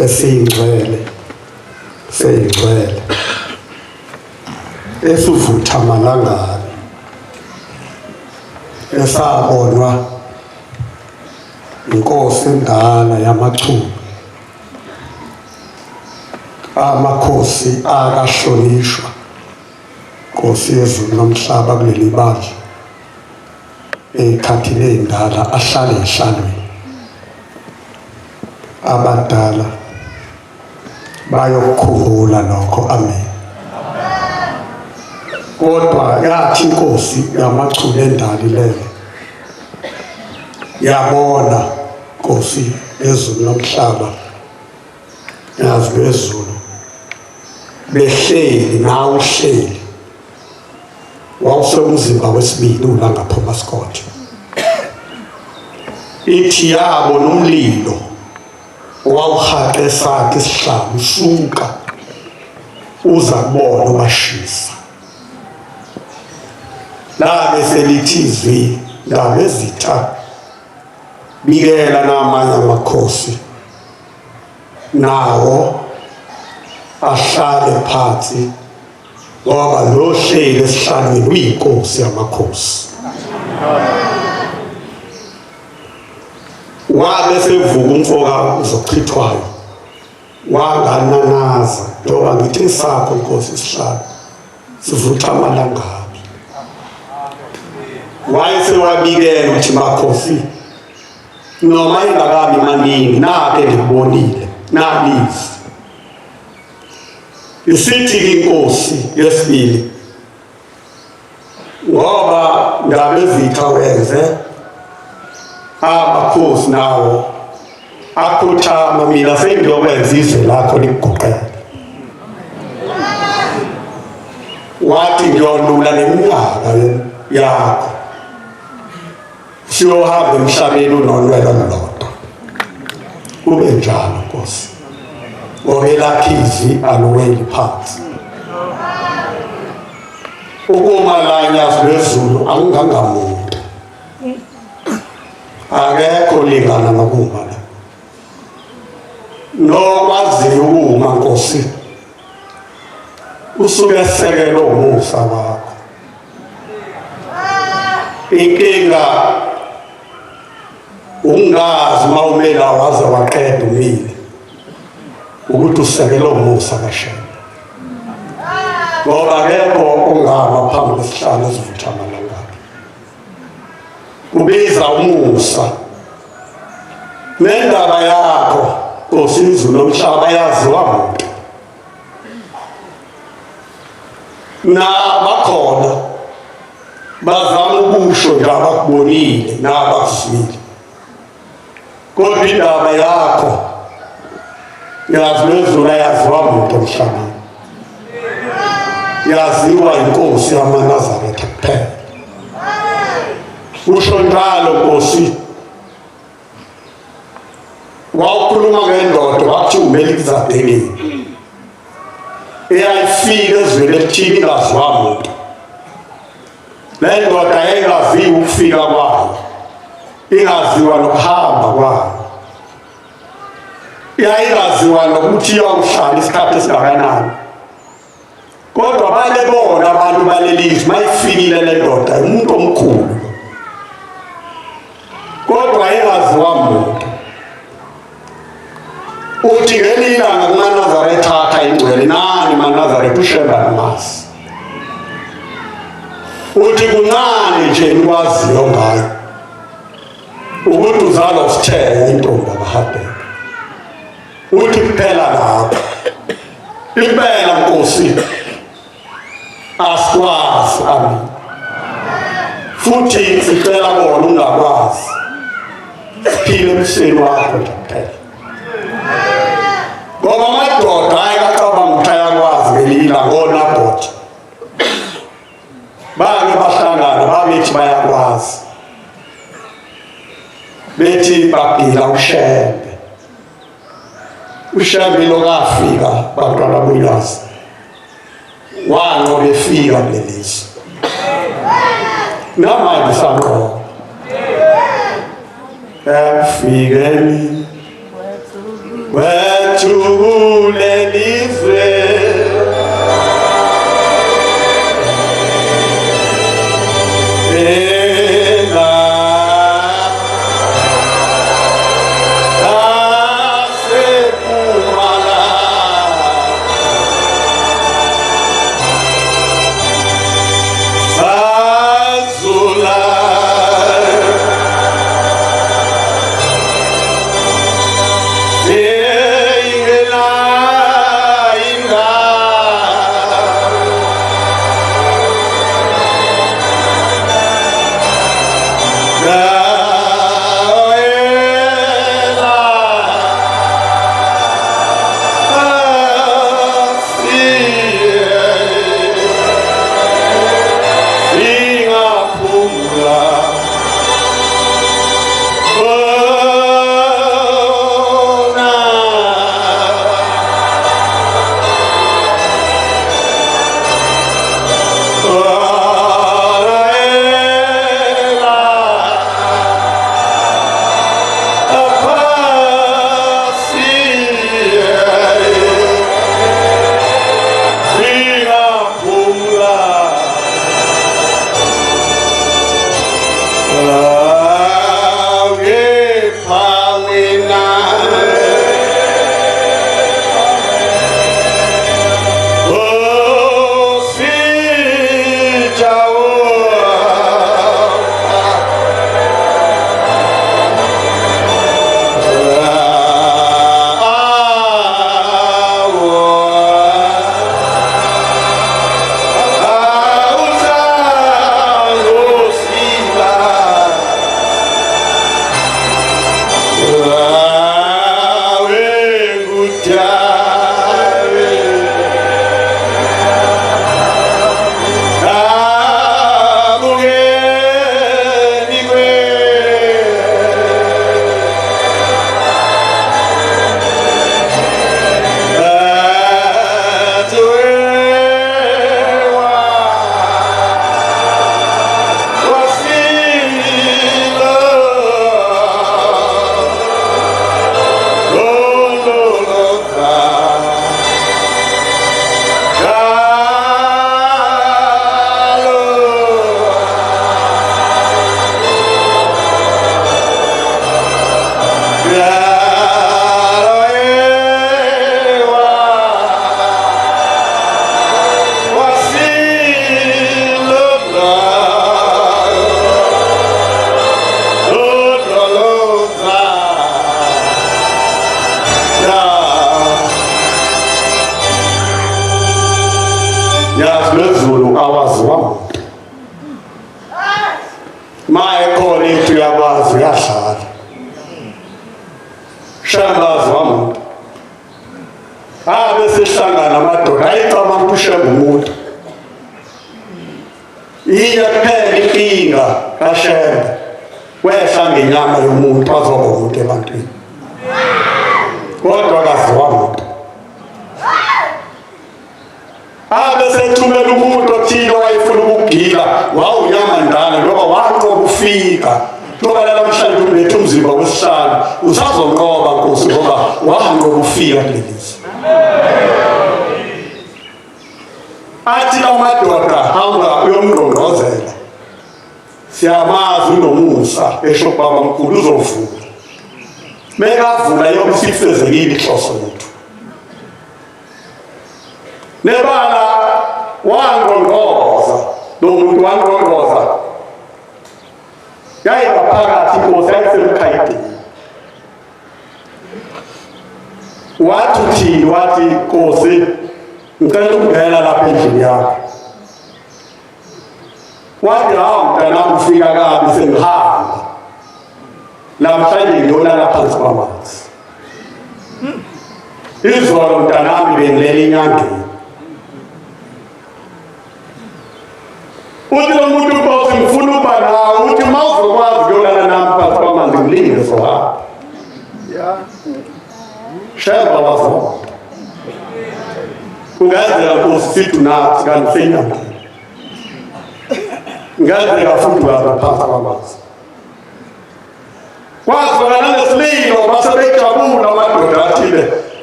esiyingcwele seyingcwele esuvutha amalangana esabonwa inkosi endala yamachubi amakhosi akahlonishwa Nkosi yezulu nomhlaba kuleli bandla ey'khathini ey'ndala ahlale ehlalweni abadala bayokukhumbula lokho amen kodwa yathi inkosi yamachule endala ilele yabona Nkosi yezulu nomhlaba yazi bezulu behleli nawe uhleli wawusemzimba wesibili ulanga phuma Scott ithi yabo nomlilo wawuhaqe sakhe isihlalo usuka uza kubona ubashisa la beselithi izwi ndaba ezitha bikela namanye amakhosi nawo ahlale phansi ngoba lo hleli esihlalweni uyinkosi yamakhosi wabe sevuka umfoka uzochithwayo wangananaza njengoba ngithi sakho inkosi isihlalo sivutha amalangabi wayesewabikela ukuthi makhosi noma ingakabi maningi nake ngibonile nalizi isithi inkosi yesibili ngoba ngabe zitha wenze amakhosi nawo akhuthama mina sengiyokwenza izwe lakho likuguqele wathi ngiyolula neminyaka yakho siyohamba emhlabeni unolwelo lodwa kube njalo Nkosi ngokelakhizi aluweli phansi ukumalanya lezulu angangamuntu akekho lingana nokuma la nokwaziyo ukuma Nkosi usuke sekelo umusa wakho inkinga ungazi mawumela waze waqeda umile ukuthi usekelo umusa kaShembe ngoba akekho ongaba phambi kwesihlalo esivutha amalangabi kubiza umusa nendaba yakho Nkosi izulu nomhlaba yaziwa muntu na bakhona bazama ukusho ngabakubonile nabakuzwile kodwa indaba yakho yazi lezulu yaziwa muntu emhlabeni yaziwa inkosi yamaNazaretha kuphela usho njalo Nkosi wawukhuluma ngendoda wathi uMelikizedeki eyayifika ezweni elithile ingaziwa muntu le ndoda yayingaziwa ukufika kwayo ingaziwa nokuhamba kwayo yayingaziwa nokuthi iyawuhlala isikhathi esingakanani kodwa balebona abantu balelizwe mayifikile le ndoda umuntu omkhulu kodwa yayingaziwa muntu uthi ngelilanga kumaNazaretha akha ingcwele nani maNazaretha uShembe namasi uthi kuncane nje nikwaziyo ngayo ukuthi uzalo sithenge intombi abahabhela uthi kuphela lapho impela Nkosi asikwazi amen futhi sicela bona ungakwazi siphile emseni wakho nje kuphela ngoba amadoda ayacabanga ukuthi ayakwazi ngelila ngoNabhothi bake bahlangana babethi bayakwazi bethi babhila uShembe lokafika bantwana bonyazi wanqoba efika kulelizwe namanje sanqoba efikeni wethu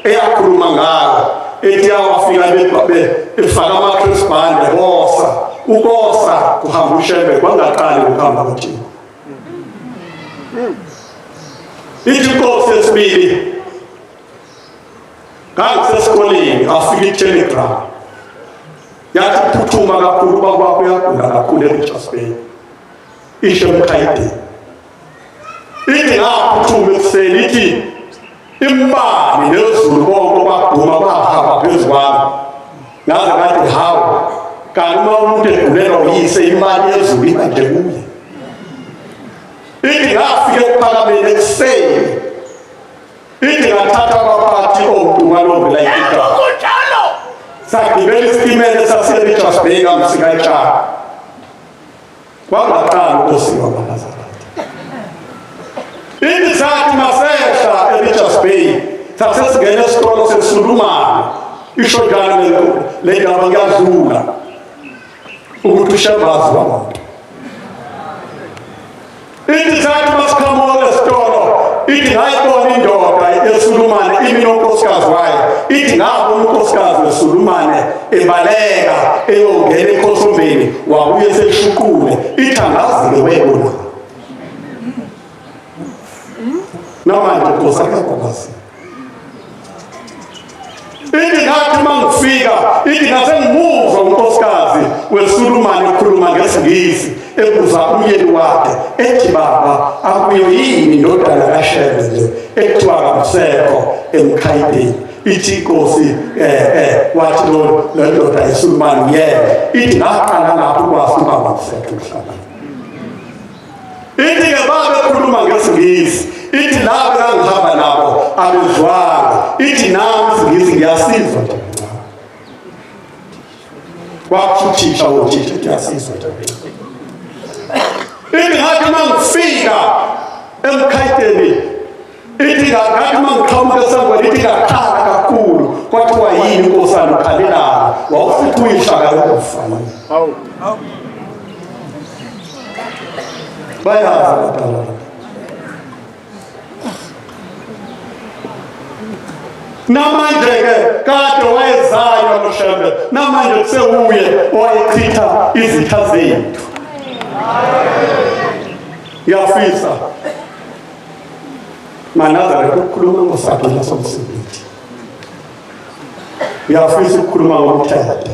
eyakhuluma ngayo ethi awafika befaka ama-crisband kosa ukosa kuhamba ushebe kwangaqali ukuhamba kwathina. Ithi inkosi yesibili ngangisesikoleni afika i-telegram yathi phuthuma kakhulu bakwakho uyagula kakhulu e-Richards Bay isho eMkhayideni. Ithi ngaphuthuma ekuseni ithi imbani nezulu bonke baduma bahamba phezu kwami ngaze ngathi hawu kanti uma umuntu egulelwa uyise imali yezulu iba nje kuye. Ithi ngafika ephakameni ekuseni ithi ngathatha abaphathi omduma lovela ikika sagibela isitimela esase-Richards Bay kamsikayihlala kwangaqala ukosiwa kwaNazareth. Ithi sathi masehla e-Richards Bay sasesingena esitolo seSulumane isho njalo le ndaba ngiyadlula ukuthi ushebazi wabantu. Ithi sathi masikhamola esitolo ithi ngayibona indoda eSulumane imi nonkosikazi wayo. Ithi ngabona unkosikazi weSulumane ebaleka eyongena ekhosombeni wabuye seshuqule. Ithi angazi-ke webona namanje Nkosi akakwazi. Ithi ngathi uma ngifika ithi ngase ngimuzwa unkosikazi weSulumane ekhuluma ngesingisi ebuza umyeni wakhe ethi baba akuyo yini indodana kaShebe nje ekuthiwa kamsekho eMkhayideni. Ithi inkosi wathi lo ndoda yeSulumane ithi ngaqala lapho ukwazi uba Msekho emhlabeni. Ithi-ke babekhuluma ngesingisi ithi labo engangihamba nabo abezwanga. Ithi nami isingisi ngiyasizwa nje wakuthuthisha wothisha ngiyasizwa nje. Ithi ngathi uma ngifika eMkhayideni ithi ngathi uma ngiqhamuka esangweni ithi ngakhala kakhulu kwathiwa yini inkosana ukhalelana wawufithi uyihlaka yokufana. Bayazi abadala namanje-ke kade wayezayo loShebe namanje kusewuye owayechitha izitha zethu. Ngiyafisa maNazaretha ukukhuluma ngosakhe somsebenzi. Ngiyafisa ukukhuluma ngomthetho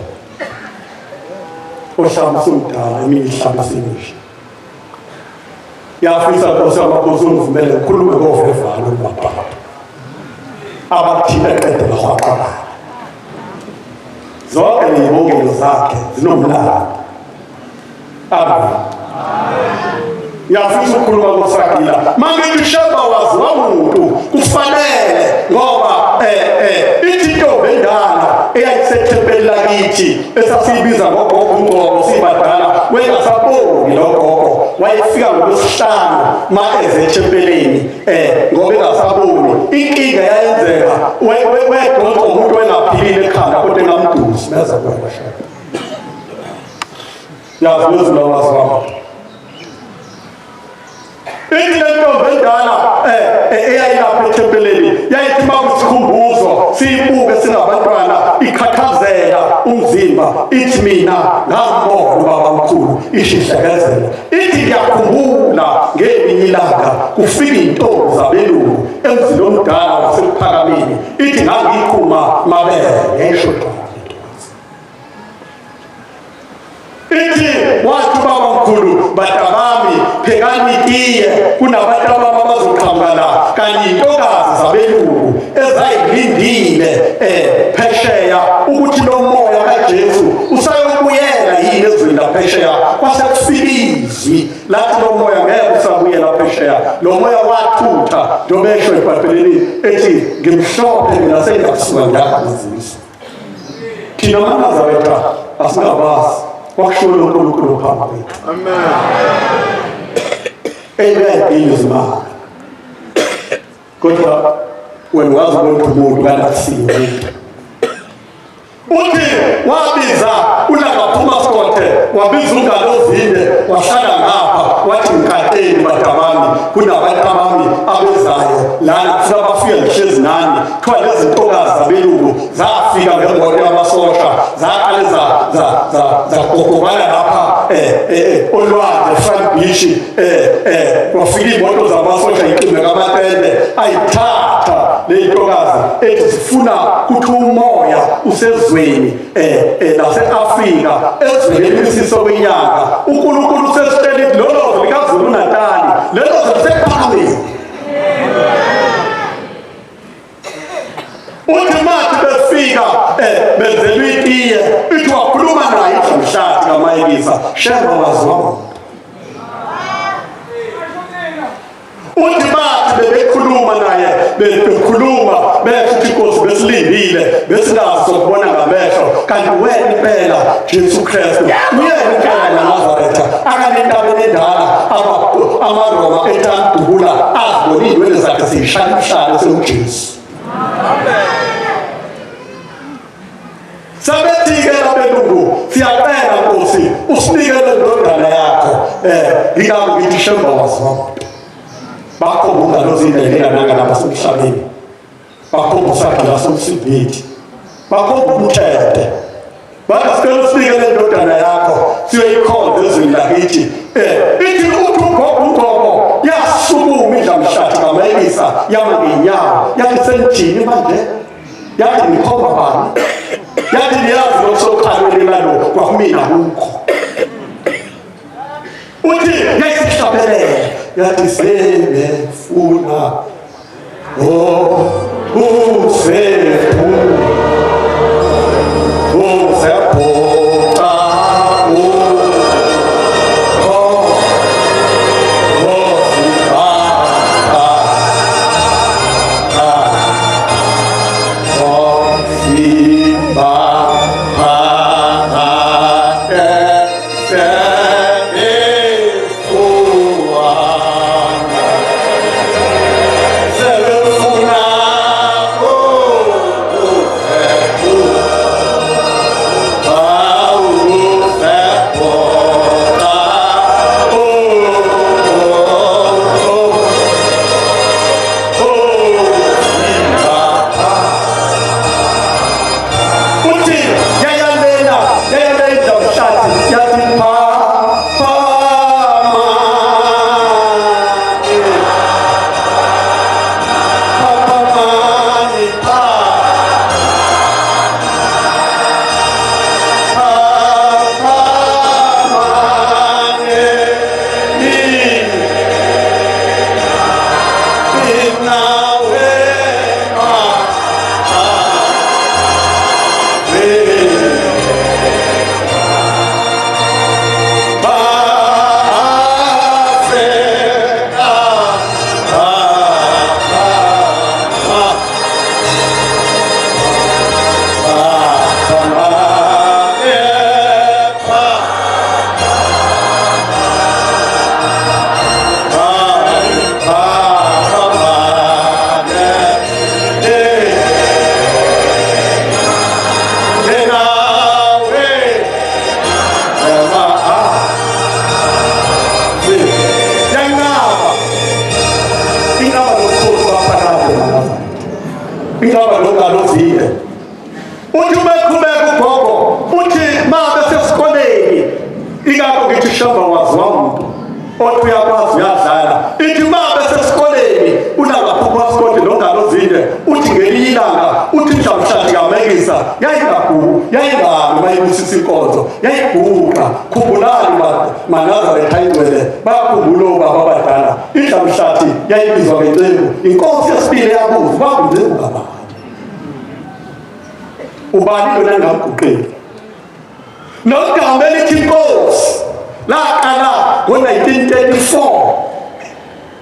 ohlamba somdala emini ihlamba semisha. Ngiyafisa Nkosi yamakhosi ungivumele ngikhulume ngovevalo kubapapa abathile qede bahwaqabana. Zonke ley'bongelo zakhe zinomlando. Amen. Ngiyafisa ukukhuluma ngosakila mangithi uSheba waziwa umuntu kufanele ngoba ithi intombi endala eyayisethempeli lakithi esasiyibiza ngogogo uNgcobo sibadala wengasaboni logogo wayefika ngolwesihlanu ma ezethempeleni ngoba engasaboni inkinga yayenzeka wedonsa umuntu wengaphilile ekhanda kodwa engamdusi meza kwena Sheba. Yazi wezula waziwa ithi le ntombi endala eyayilapha ethempeleni yayithi uma kusikhumbuzo siyibuke singabantwana ikhathazela umzimba. Ithi mina ngambona ubabamkhulu ishihlekezela. Ithi ngiyakhumbula ngelinye ilanga kufika iy'ntombi zabelungu emzini omdala wasePhakameni. Ithi ngangiyiqhuma mabele yayishodwa. Ithi wathi ubabamkhulu batabami phekani itiye kunabantu abazoqhamuka la kanye intokazi zabelungu ezayilindile phesheya ukuthi lo moya kaJesu usayobuyela yini ezweni laphesheya. Kwase kufika izwi lathi lo moya ngeke usabuyela phesheya. Lo moya wathutha njengoba esho eBhayibhelini ethi ngimhlophe mina sengakusuka ngiyakuzisa. Thina maNazaretha asingabazi wakusholo uNkulunkulu phambi kwethu. Amen. Eyayidinga izimali kodwa wena wazi ukuthi umuntu kanakusiyo. Uthi wabiza uNangaphuma Skothe wabiza uNgalozine wahlala ngapha wathi ngikateni badabami kunabantu abami abezayo lana wafika ngihlezi nani kuthiwa lezi ntokazi zabelungu zafika ngemoto yamasosha zaqale zagogobala lapha olwandle Front Beach wafika imoto zamasosha iqime kamatende ayithatha le ntokazi ethi sifuna kuthi umoya usezweni lase-Afrika ezweni lisiso kwenyanga uNkulunkulu usesitshela ithi lolozo likaZulu Natali lelozo lisephakame. Uthi mathi befika benzelwe itiye ithi wakhuluma naye uMshati kaMayelisa shemba wazwa. Uthi bathi bebekhuluma naye bekhuluma bethi inkosi besilindile besingazi sokubona ngamehlo kanti wena impela Jesu Kristu uyena impela naNazaretha akanentabeni endala amaRoma ethandubula azibona indwele zakhe zishaya seUjesu. Sabethi-ke labelungu siyacela Nkosi usinikele indodana yakho ngingabo ngithi shemba wazwa. Bakhomba ngalozindelela nangalapha semhlabeni bakhomba sakhe lasemsibhithi bakhomba umthethe basicela usinikele indodana yakho siyoyikhonza ezweni lakithi ithi uthi ugogo yasukuma iDlamshati kaMayelisa yama ngenyawo yathi senithini manje yathi nikhomba bani yathi niyazi lokusokhalweni lalo kwakumina kukho uthi yayisihlabelele yathi sebefuna uthi ubekhubeka ugogo uthi mabe sesikoleni ingakho ngithi shamba wazwa umuntu othi uyakwazi uyadlala ithi mabe sesikoleni unalapho kwaScott noNgalozinde uthi ngelinye ilanga uthi Dlamshati kaMayelisa yayingami mayibusisa inkonzo yayiguqa khumbulani maNazaretha ayingcwele bakhumbula obaba abadala iDlamshati yayibizwa ngencebo inkosi yesibili yabuza bakuncengu kabani ubani lona ngamguqeli nogama elithi inkosi laqala ngo-1934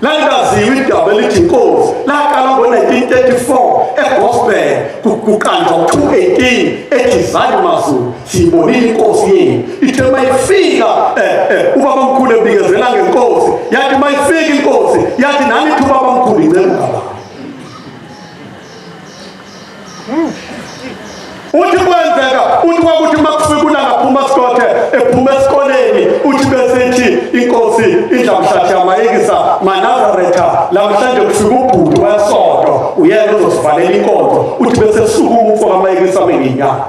langaziwa igama elithi inkosi laqala ngo-1934 eGospel kuqanjwa 218 ethi zani mazulu siyibonile inkosi yenu ithe mayifika ubabamkhulu ebikezela ngenkosi yathi mayifika inkosi yathi nani ithi ubabamkhulu incengaba uthi kwenzeka uthi kwakuthi makufika uNangaphuma Sikothe ephuma esikoleni uthi besethi inkosi idlamhlathi yamayekisa maNazaretha lamhlanje kufika ubhuti wesonto uyena uzosivalela inkonzo uthi bese sukuma umfo kamayekisa benginyanga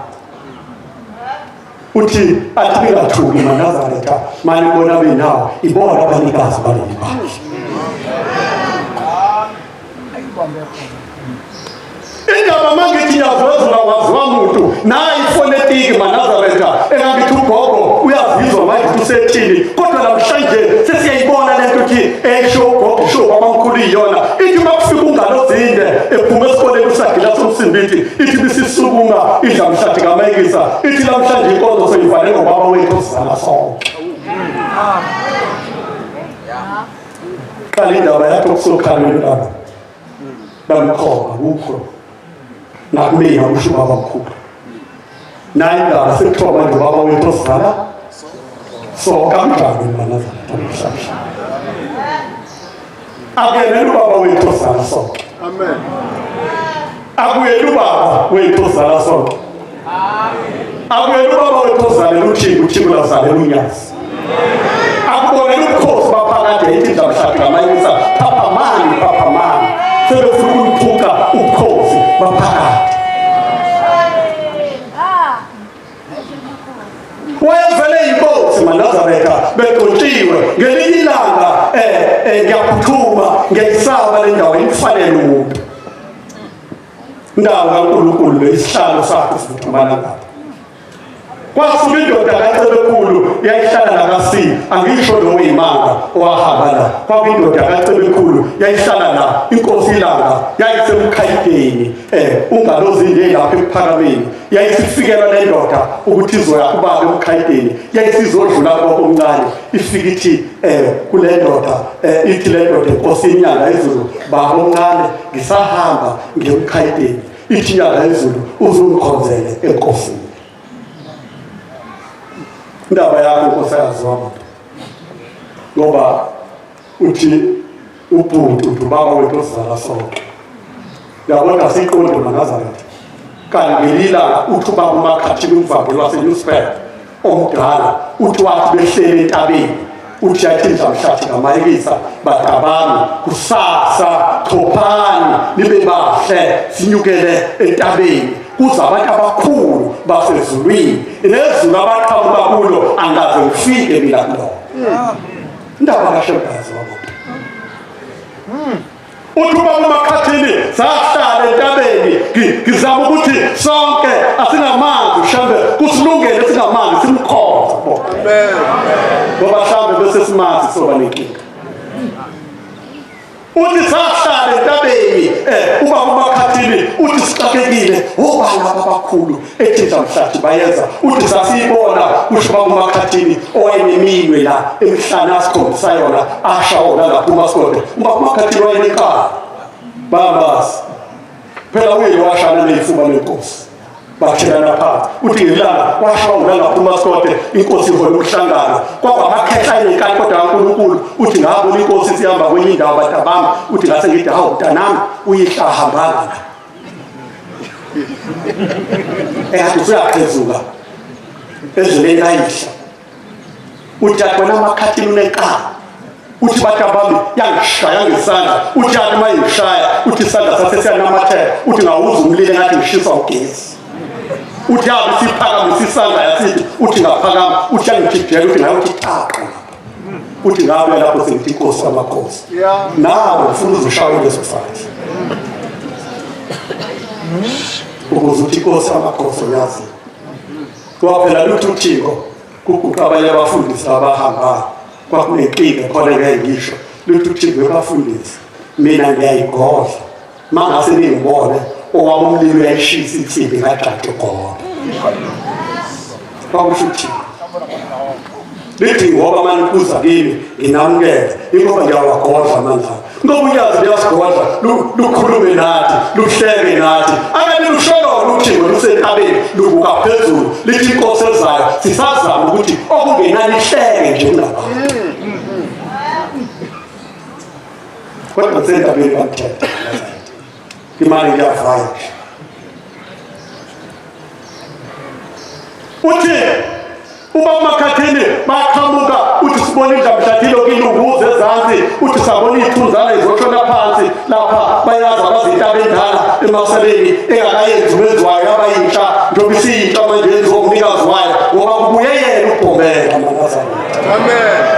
uthi athi ningathuki maNazaretha mani bona benawo ibona abanikazi baleli bandla. Indaba mangithi yazozula waziwa muntu naye ifonetiki maNazaretha engakithi ugogo uyazizwa manje usethini kodwa namhlanje sesiyayibona lento ukuthi esho ugogo sho kwamamkhulu iyona ithi makufika ungalo zinde ephuma esikoleni usagila somsimbithi ithi bisisukuma idlamhlathi kamayekisa ithi namhlanje inkonzo soyivale ngobaba wethu sizala sonke. Kali indaba yakho kusokhalweni lapha bamkhona ukho nakumina usho baba mkhulu naye indaba sekuthiwa manje baba wethu sizala so kanjani maNazaretha namhlanje akuyena ubaba wethu sizala sonke. Amen. Akuyena ubaba wethu sizala sonke. Amen. Akuyena ubaba wethu sizala uThixo uThixo lazalela unyazi. Akubonela ubukhosi baphakade ethi idlamhlathi kamayekisa papa mani sebefuna ukuphuka ubukhosi baphakade. Wayevele inkosi maNazaretha beqotshiwe ngelinye ilanga ngiyaphuthuma ngiyisaba le ndawo ikufanele umuntu ndawo kaNkulunkulu lesihlalo sakhe sivuthumana ngapha kwasuka indoda kaCebekhulu yayihlala nakaSi angisho lo weyimanga owahamba la kwakuyindoda kaCebekhulu yayihlala la inkosi ilanga yayisemkhayideni ungalozinde lapha ephakameni yayisifikela le ndoda ukuthi izoya kubaba emkhayideni yayisizodlula komncane ifika ithi kule ndoda ithi le ndoda inkosi inyanga izulu baba omncane ngisahamba ngemkhayideni ithi inyanga izulu uzungikhonzele enkosini. Indaba yakho Nkosi yaziwa ngoba uthi ubhuti ubaba wethu sizala sonke yabona siqonde maNazaretha kanti ngelila uthi ubaba uMakhathini umvambi lwaseNewspan omdala uthi wathi behlele entabeni uthi yathi idlamhlathi kamayekisa badabami kusasa chophani nibe bahle sinyukele entabeni kuza abantu abakhulu basezulwini nezulu abaqhamuka kulo angaze ngifike mina kulo. Indaba kahle mbazi wabo uthi ubaba uMakhathini sahlala entabeni ngizama ukuthi sonke asinamanzi mhlambe kusilungele singamanzi simkhonza bo. Amen. Ngoba mhlambe bese simanzi soba nenkinga uthi sahlala entabeni ubaba uMakhathini uthi sixakekile obani abakhulu ethi idlamhlathi bayenza uthi sasiyibona usho ubaba uMakhathini owayeneminwe la emhlana asikhombisa yona ashawona lapha uMasikode ubaba uMakhathini wayenekhaya babasi phela uyilo washana neyifuba lenkosi bathelana phansi uthi ngelanga washawona lapha uMasikode inkosi ihola umhlangano kwakwamakhetha enkani kodwa kaNkulunkulu uthi ngabo inkosi sihamba kwenye indawo batabami uthi ngase ngithi hawu mntanami uyihla hambanga athi usuyaphezuka ezuleni ayihla uthi akubona uMakhathini unenkani uthi batabami yangishaya ngesandla uthi athi mayishaya uthi isandla sase siyanamathela uthi ngawuza umlilo ngathi ngishisa ugesi uthi yabe siphakamisa isandla yasithi uthi ngaphakama uthi yangijikela uthi ngayo uthi taqa uthi ngabe lapho sengithi inkosi amakhosi nawe ufuna uzoshawa leso sikhathi ukuze uthi inkosi amakhosi yazi kwaphela luthi uThixo kuguqa abanye abafundisi abahamba kwakunenkinga khona ngiyisho luthi uThixo ebafundisi mina ngiyayigodla mangase ningibone owamumlilo yayishisa insimbi ngajaxe khona kwakusho uThixo lithi ngoba manje kuza kimi nginamukele ingoba ngiyawagodla manje ngoba uyazi liyasigodla lukhulume nathi luhleke nathi akade lusholo uThixo lusentabeni lubuka phezulu lithi inkosi ezayo sisazama ukuthi okungenani hleke nje ungaba kodwa sentabeni bamthetha imali iyavaya uthi uba uMakhathini baqhamuka uthi sibona indlamhlathile kilunguze ezansi uthi sabona ithunzana izoshona phansi lapha bayaza bazintaba endala emaseleni engakayenzi wenziwayo abayintsha njengoba isiyintsha manje yenziwa umnikazi wayo ngoba kubuye yena uBhomela. Amen.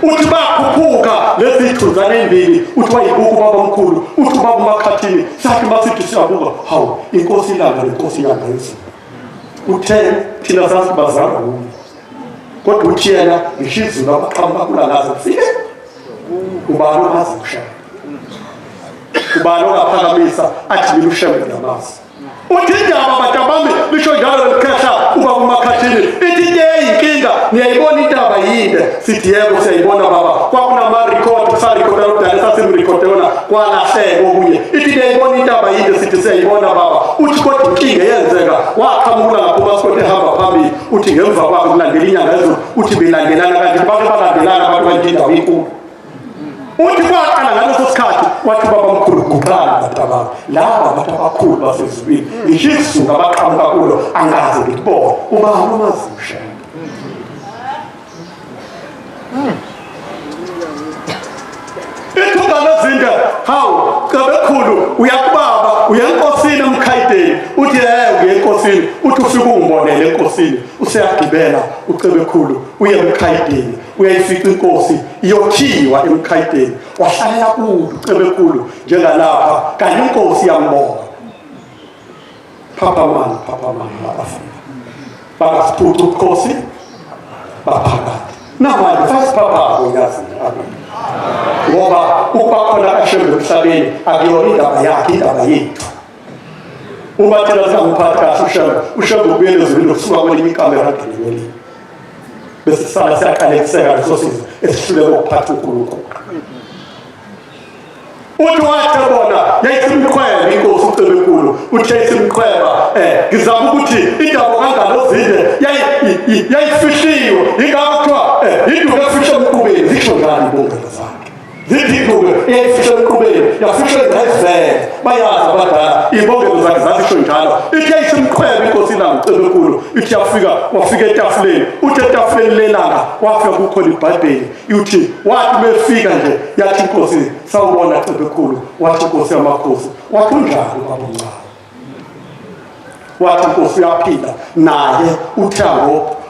Uthi bakhuphuka lezi ithunzana embili uthi wayibuka ubabamkhulu uthi ubaba uMakhathini sathi masithi siyabuka hawu inkosi ilanga lenkosi ilanga yezulu uthe thina sathi bazama kuyo kodwa uthi yena ngishizulu abaqhamuka kulalaza kufike ubani omazusha ubani ongaphakamisa athi mina ushembe namazi uthi indaba batabami lisho njalo likhehla uba uMakhathini ithi yeyinkinga niyayibona indaba yinde sithi yebo siyayibona baba kwakunama-record sarecorda lokudala sasimrecordeona kwalahleka okunye ithi niyayibona indaba yinde sithi siyayibona baba uthi kodwa inkinga yenzeka waqhamukula ngaphumasikoti ehamba phambili uthi ngemva kwakhe kulandela inyanga ezulu uthi belandelana kanti bake balandelana abantu bathi indawo inkulu uthi kwaqala ngaleso sikhathi wathi babamkhulu guqana batabami laba abantu abakhulu basezulwini ngishisuka baqhamuka kulo angazi ngikubona ubaba umazusha ithuba lezinto hawu kabekhulu uyakubaba uyenkosini eMkhayideni uthi uye enkosini uthi ufike ungibonele enkosini useyagibela uCebekhulu uye eMkhayideni uyayifica inkosi iyothiwa eMkhayideni wahlalela kude uCebekhulu njengalapha kanti inkosi yambona phaphamani abafika bakasiphuca ubukhosi baphakathi namanje fasiphaphako yazi ngoba ukuba khona ashembe emhlabeni akuyona indaba yakhe indaba yethu uma thina singamphathi kahle ushembe ubuyele ezulwini kusuka kwelinye ikamera ngelinye bese sala siyaqalekiseka leso sizwe esihluleka ukuphatha uNkulunkulu uthi wathi bona yayisimkhweba inkosi uCebekhulu uthi yayisimkhweba ngizama ukuthi indaba kangalozinde yayifihliwe ingakuthiwa induku efisha emqubeni zisho njani ibongela zakhe zithi eyayifisha emqubeni yafisha ezivele bayazi abadala ibongelo zakhe zazisho njalo ithi yayisimkhweba inkosi ilanga uCebekhulu ithi wafika etafuleni uthi etafuleni lelanga wafika kukhona iBhayibheli uthi wathi befika nje yathi inkosi sawubona Cebekhulu wathi inkosi yamakhosi wathi unjani babomncane wathi inkosi uyaphila naye uthi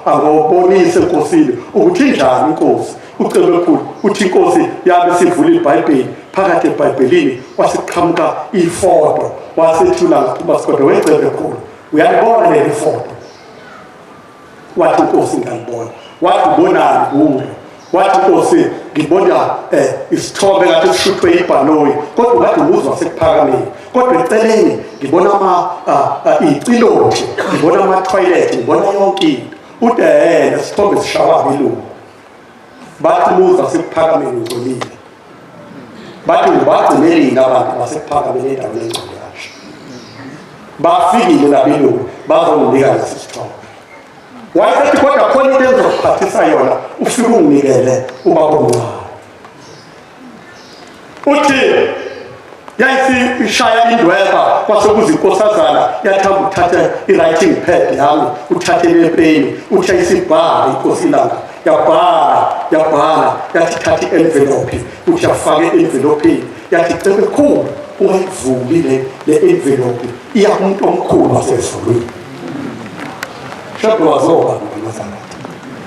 angobonise enkosini ukuthi njani inkosi uCebekhulu uthi inkosi yabe sivula iBhayibheli phakathi eBhayibhelini wasiqhamuka ifoto wasethula ngaphumasikode weCebekhulu uyalibona leli foto wathi inkosi ngiyalibona wathi ubonani kulo wathi inkosi ngibona isithombe ngathi sishuthwe ibhanoyi kodwa ngathi umuzwa sekuphakameni kodwa eceleni ngibona icilonje ngibona ama-toilet ngibona yonke into uthi nesithombe sishawa ilungu bathi umuzwa sekuphakameni ngcolile bathi ubagcinelini abantu basekuphakameni endaweni engcole kasho bafikile labelungu bazonginika lesi sithombe wayesethi kodwa khona into engizokuphathisa yona ufike unginikele ubaba omncane uthi yayisishaya indweba kwasekuza inkosazana yathamba uthatha i-writing pad yami uthathe lepeni uthi yayisibhala inkosi ilanga yabhala yathi thatha i-envelope uthi yafake e-envelopeni yathi Cebekhulu ungayivuli le envelope iya kumuntu omkhulu wasezulwini shado wazoba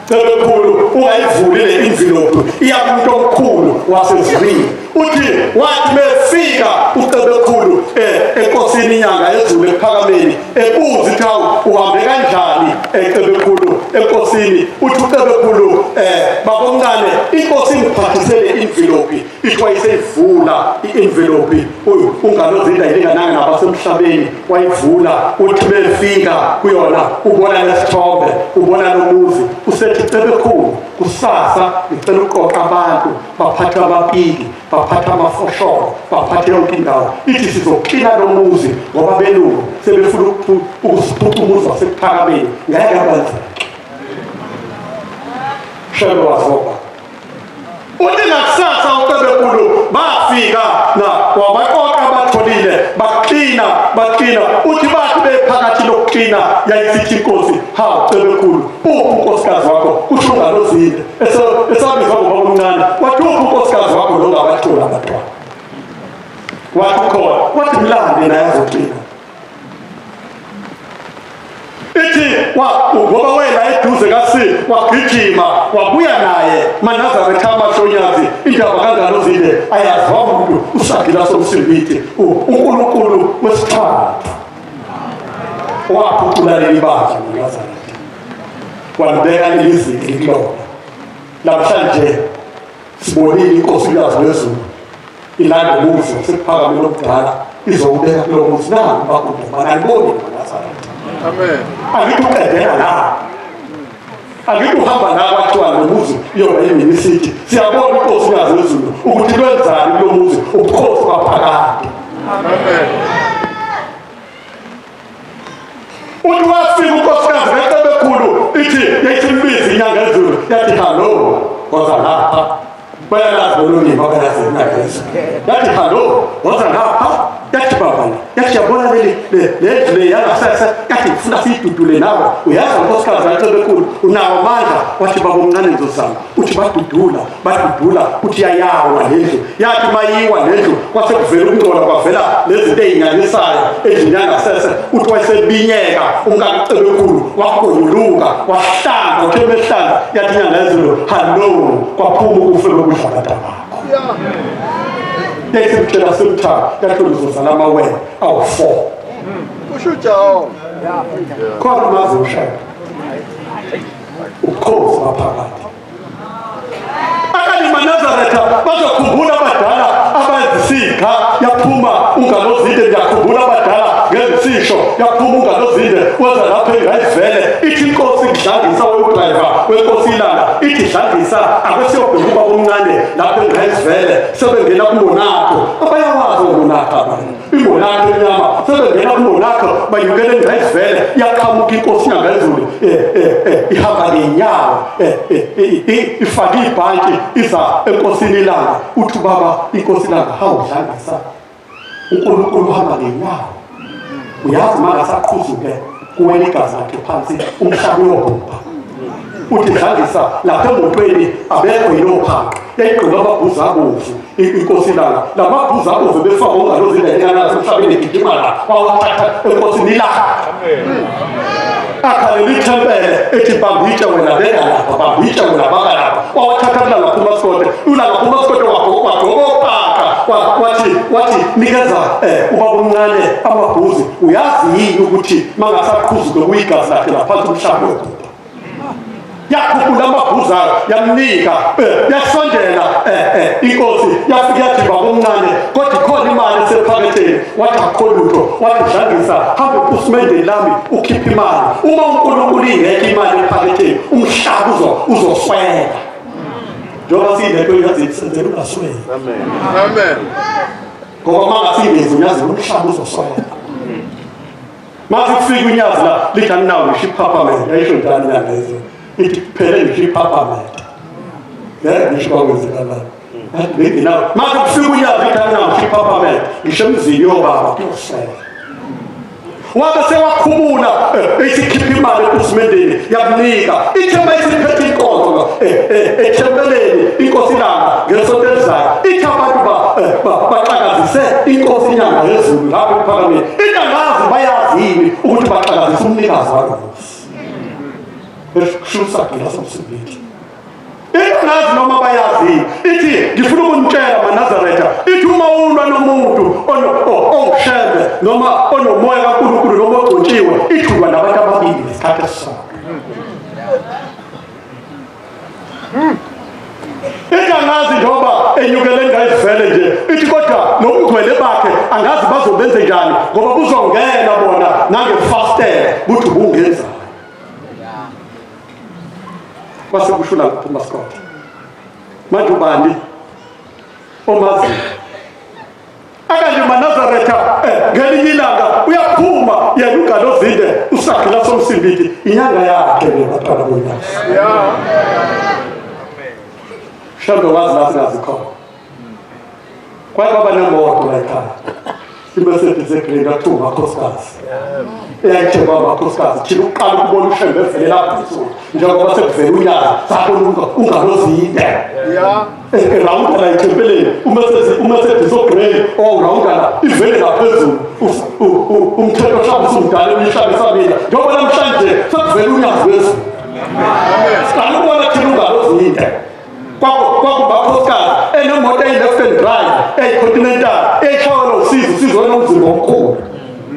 Cebekhulu ungayivuli le envelope iya kumuntu omkhulu wasezulwini uthi wathi befika uCebekhulu enkosini inyanga yezulu ephakameni ebuza ukuthi uhambe kanjani Cebekhulu enkosini uthi uCebekhulu babomncane inkosi ngiphathisele i-envelope ithi wayiseyivula i-envelope ungalozinda ilingananga nabasemhlabeni wayivula uthi befika kuyona ubona nesithombe ubona nomuzi usethi Cebekhulu kusasa ngicela uqoqa abantu baphatha amapiki baphatha amafosholo baphatha yonke indawo ithi sizoqina nomuzi ngoba belungu sebefuna ukusiphuca umuzi wasekuphakameni ngeke akwenzeke shalo wazoba uthi nakusasa uCebekhulu bafika wabaqoqa batholile baqina uthi bathi bephakathi yokuqina yayisithi inkosi ha Cebekulu unkosikazi wakho kusho ngalozile esabizwa ngoba omncane wathi unkosikazi wakho lo ngabathola abantwana wathi khona wathi mlande naye azoqina ithi ngoba wena eduze kasi wagijima wabuya naye Manazaretha Mashonyazi indaba kaNgalozile ayaziwa umuntu usagila somsimbiti uNkulunkulu wesithathu waphucula leli bandla Manazaretha walibeka leliziki kulona namhlanje sibonile inkosikazi lezulu ilanda umuzi sekuphakame lomdala izowubeka kulo muzi nangu bakuduma naliboni Manazaretha. Amen. Angikuqedela la. Angikuhamba la kwathiwa nomuzi yona eminisithi. Siyabona inkosikazi lezulu ukuthi lwenzani lo muzi ubukhosi baphakade. Amen. Uwafika unkosikazi kaCebekulu ithi yayimbizi inyanga ezulu yathi hallo waza lapha. Bayalazi bolonini bakalazi nakeso. Yathi hallo waza lapha. Yathi babana yathi yabona le yangasese yathi ufuna sidudule nawe uyazi unkosikazi kaCebekulu unawo amandla wathi baba omncane ngizozama uthi badudula uthi yayawa lendlu yathi mayiwa lendlu kwase kuvela ukungcola kwavela lezinto ezinganisayo endlini yangasese uthi wayesebinyeka umkaCebekulu wakonyuluka wahlanga utheme ehlanga yathi inyanga ezulu hallo kwaphuma ukufela ukudlala tabakho Yayimtshela semthatha yathi uzozala amawele awu4 kushujawo khona mazi ushaya ukhosi baphakathi akani Manazaretha bazokhumbula abadala abazisika yaphuma uNgalozile yakhumbula abadala ngezisho yaphuma uNgalozile waza lapha engayivele ithi inkosi idlangisa wedriver wenkosi ilanga ithi idlangisa akwesiyobheka ubaba omncane lapha engayivele sebengena kuMonakho abayawazi uMonakho abantu iMonakho enyama sebengena kuMonakho bayukele engayivele yaqhamuka inkosi yangezulu ihamba ngenyawo ifaka ibhanti iza enkosini ilanga uthi baba inkosi ilanga hawudlangisa uNkulunkulu uhamba ngenyawo uyazi mangasaqhuzuke kuwela igazi lakhe phansi umhlaba uyobhubha uthi dlangisa lapha emotweni abekho yinophanga yayigqoka amabhuzu abovu inkosi ilanga lamabhuzu abovu befaka uNgalozile enyana emhlabeni egijimala wawathatha enkosini ilanga akhalela ithempele ethi bambitsha wena beka lapha bambitsha wena baka lapha wawathatha kulanga kumasikode ulanga kumasikode wagqokopaka wathi nikeza ubaba omncane amabhuzu uyazi yini ukuthi mangasaqhuzuke kuyigazi lakhe laphansi umhlaba wobhubha yakhuphula amabhuzu yamnika yasondela inkosi yafika yathi baba omncane kodwa khona imali esephaketheni wathi akho lutho wathi dlangisa hambe kusimendeni lami ukhipha imali uma uNkulunkulu ingekho imali ephaketheni umhlaba uzoswela njengoba siyilento yazisenzela ungasweli. Amen. Ngoba mangasingezi unyazi umhlaba uzoswela mathi kufika unyazi la lidlani nawo ishiphaphament ayisho njani la ngeze ithi kuphele ishiphaphament ngisho kwenzekala hayi nawo mathi kufika unyazi lidlani nawo ishiphaphament ngisho emzini yobaba kuyoswela wabe sewakhumula isikhipha imali kusimendeni yakunika ithemba isiphethe inkonzo ethembeleni inkosi ilanga ngesonto elizayo ithi abantu baxakazise inkosi inyanga yezulu lapho ephakameni inangazi bayazini ukuthi baxakazise umnikazi walomuzi eshusa ngelasomsibithi inangazi noma bayazini ithi ngifuna ukunitshela Manazaretha ithi uma ulwa nomuntu ongishembe noma onomoya kaNkulunkulu noma ogcotshiwe ithulwa nabantu ababili ngesikhathi esisodwa inangazi njengoba enyukele ngayivele nje ithi kodwa nokugcwele bakhe angazi bazobenze njani ngoba kuzongena bona nangefastele buthi bungenza kwasekushula kuphuma Scott manje ubani omazi akanje Manazaretha ngelinye ilanga uyaphuma yena uNgalozile usagila somsimbiti inyanga yakhe lebatwana bonyaka shambe wazi la singazikhona kwaba nemoto la ekhaya iMercedes egreen kuthiwa umakhosikazi eyayithengwa amakhosikazi thina uqala ukubona ushembe evelela phezulu njengoba sekuvela unyaka sabona ungalozinde rawunda la ithempeleni uMercedes ogreen rawunda ivele ngaphezulu umthetho ohlaba usumdala emhlabeni sabila njengoba namhlanje sekuvela unyaka wezulu siqala ukubona thina ungalozinde kwakumakhosikazi enemoto eyi-left and drive eyi-continental eyishawela usizo nomzimba omkhulu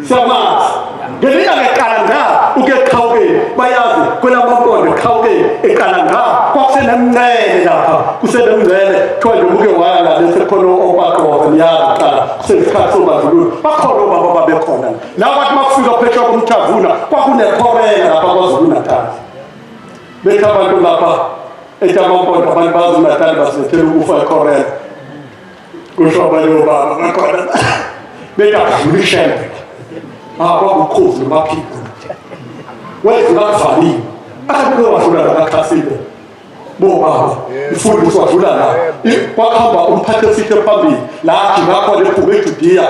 siyamazi ngelinye ngeqala nga uke eqhawukeni bayazi kwelamampondo eqhawukeni eqala nga kwakusenemncele lapha kusenemncele kuthiwa nje uke waya ngale sekhona obaqoza niyazi kuqala kusenesikhathi sobandlululo bakhona obaba babekhona la bathi makufika phesheya komthavuna kwakunekhorela lapha KwaZulu-Natal bethi abantu lapha eTamampondo abantu baZulu-Natal basethela ukufa ekhorela kusho abanye obaba bakhona bethi akudlula ishembe kwakukhozi nomaphiko wezula kuvaliwe akabike wadlula lakakhasile bobaba imfundiso wadlula la kwakuhamba umphathesithe phambili la ajika khona ephume eJudiya